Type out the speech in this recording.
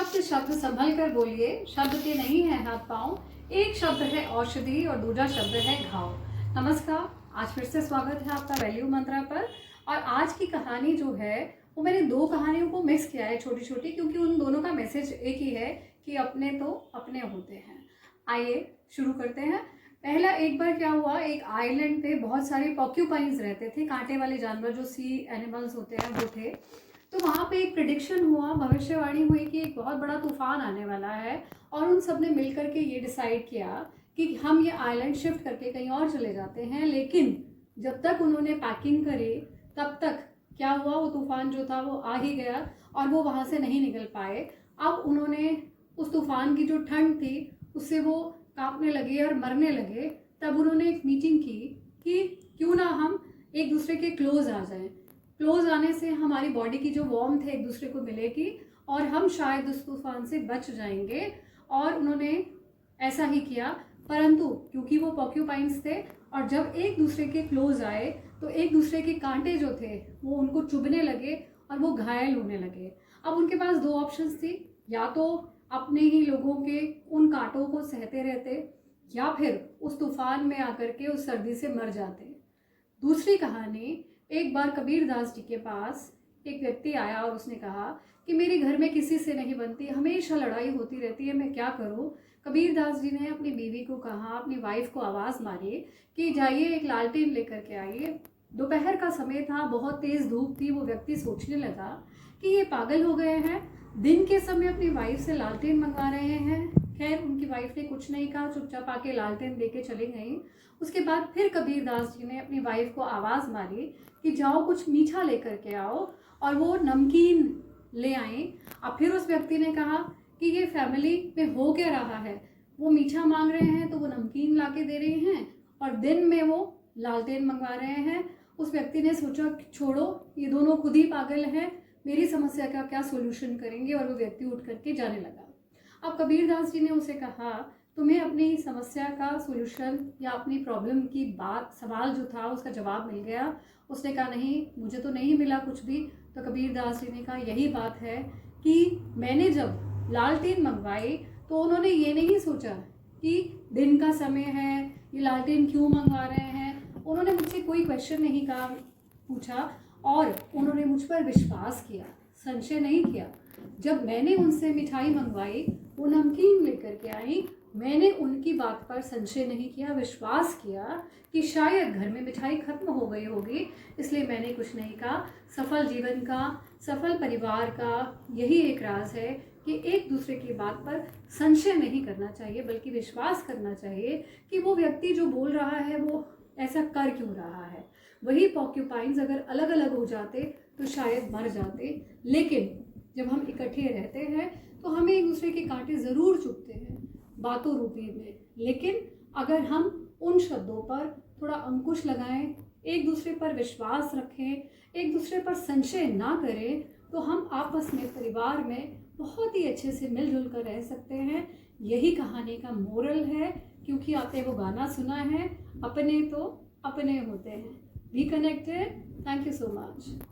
शब्द शब्द संभल कर बोलिए, शब्द के नहीं है हाथ पाँव। एक शब्द है औषधि और दूसरा शब्द है घाव। नमस्कार, आज फिर से स्वागत है आपका वैल्यू मंत्रा पर। और आज की कहानी जो है वो मैंने दो कहानियों को मिक्स किया है छोटी छोटी, क्योंकि उन दोनों का मैसेज एक ही है कि अपने तो अपने होते हैं। आइए शुरू करते हैं। पहला, एक बार क्या हुआ, एक आइलैंड पे बहुत सारे पॉक्यूपाइंस रहते थे, कांटे वाले जानवर जो सी एनिमल्स होते हैं वो थे। तो वहाँ पे एक प्रिडिक्शन हुआ, भविष्यवाणी हुई कि एक बहुत बड़ा तूफान आने वाला है। और उन सब ने मिलकर के ये डिसाइड किया कि हम ये आइलैंड शिफ्ट करके कहीं और चले जाते हैं। लेकिन जब तक उन्होंने पैकिंग करी तब तक क्या हुआ, वो तूफान जो था वो आ ही गया और वो वहाँ से नहीं निकल पाए। अब उन्होंने उस तूफान की जो ठंड थी उससे वो कांपने लगे और मरने लगे। तब उन्होंने एक मीटिंग की कि क्यों ना हम एक दूसरे के क्लोज आ जाएं। क्लोज आने से हमारी बॉडी की जो वार्मथ है एक दूसरे को मिलेगी और हम शायद उस तूफान से बच जाएंगे। और उन्होंने ऐसा ही किया, परंतु क्योंकि वो पॉक्यूपाइंस थे और जब एक दूसरे के क्लोज आए तो एक दूसरे के कांटे जो थे वो उनको चुभने लगे और वो घायल होने लगे। अब उनके पास दो ऑप्शंस थी, या तो अपने ही लोगों के उन कांटों को सहते रहते या फिर उस तूफान में आकर के उस सर्दी से मर जाते। दूसरी कहानी, एक बार कबीर दास जी के पास एक व्यक्ति आया और उसने कहा कि मेरे घर में किसी से नहीं बनती, हमेशा लड़ाई होती रहती है, मैं क्या करूं। कबीर दास जी ने अपनी बीवी को कहा, अपनी वाइफ को आवाज़ मारी कि जाइए एक लालटेन लेकर के आइए। दोपहर का समय था, बहुत तेज़ धूप थी। वो व्यक्ति सोचने लगा कि ये पागल हो गए हैं, दिन के समय अपनी वाइफ से लालटेन मंगवा रहे हैं। खैर, उनकी वाइफ ने कुछ नहीं कहा, चुपचाप आके लालटेन देके चली गई। उसके बाद फिर कबीर दास जी ने अपनी वाइफ को आवाज़ मारी कि जाओ कुछ मीठा लेकर के आओ, और वो नमकीन ले आई। अब फिर उस व्यक्ति ने कहा कि ये फैमिली में हो क्या रहा है, वो मीठा मांग रहे हैं तो वो नमकीन ला के दे रहे हैं और दिन में वो लालटेन मंगवा रहे हैं। उस व्यक्ति ने सोचा छोड़ो, ये दोनों खुद ही पागल हैं, मेरी समस्या का क्या सोल्यूशन करेंगे, और वो व्यक्ति उठ करके जाने लगा। अब कबीर दास जी ने उसे कहा, तुम्हें अपनी समस्या का सोल्यूशन या अपनी प्रॉब्लम की बात, सवाल जो था उसका जवाब मिल गया। उसने कहा नहीं, मुझे तो नहीं मिला कुछ भी। तो कबीर दास जी ने कहा यही बात है कि मैंने जब लालटेन मंगवाई तो उन्होंने ये नहीं सोचा कि दिन का समय है, ये लालटेन क्यों मंगवा रहे हैं। उन्होंने मुझसे कोई क्वेश्चन नहीं कहा, पूछा, और उन्होंने मुझ पर विश्वास किया, संशय नहीं किया। जब मैंने उनसे मिठाई मंगवाई, वो नमकीन लेकर के आई, मैंने उनकी बात पर संशय नहीं किया, विश्वास किया कि शायद घर में मिठाई खत्म हो गई होगी, इसलिए मैंने कुछ नहीं कहा। सफल जीवन का, सफल परिवार का यही एक राज है कि एक दूसरे की बात पर संशय नहीं करना चाहिए, बल्कि विश्वास करना चाहिए कि वो व्यक्ति जो बोल रहा है वो ऐसा कर क्यों रहा है। वही पॉक्यूपाइंस अगर अलग अलग हो जाते तो शायद मर जाते, लेकिन जब हम इकट्ठे रहते हैं तो हमें एक दूसरे के कांटे ज़रूर चुभते हैं बातों रूपी में। लेकिन अगर हम उन शब्दों पर थोड़ा अंकुश लगाएं, एक दूसरे पर विश्वास रखें, एक दूसरे पर संशय ना करें, तो हम आपस में, परिवार में बहुत ही अच्छे से मिलजुल कर रह सकते हैं। यही कहानी का मोरल है, क्योंकि आपने वो गाना सुना है, अपने तो अपने होते हैं। Be connected. Thank you so much.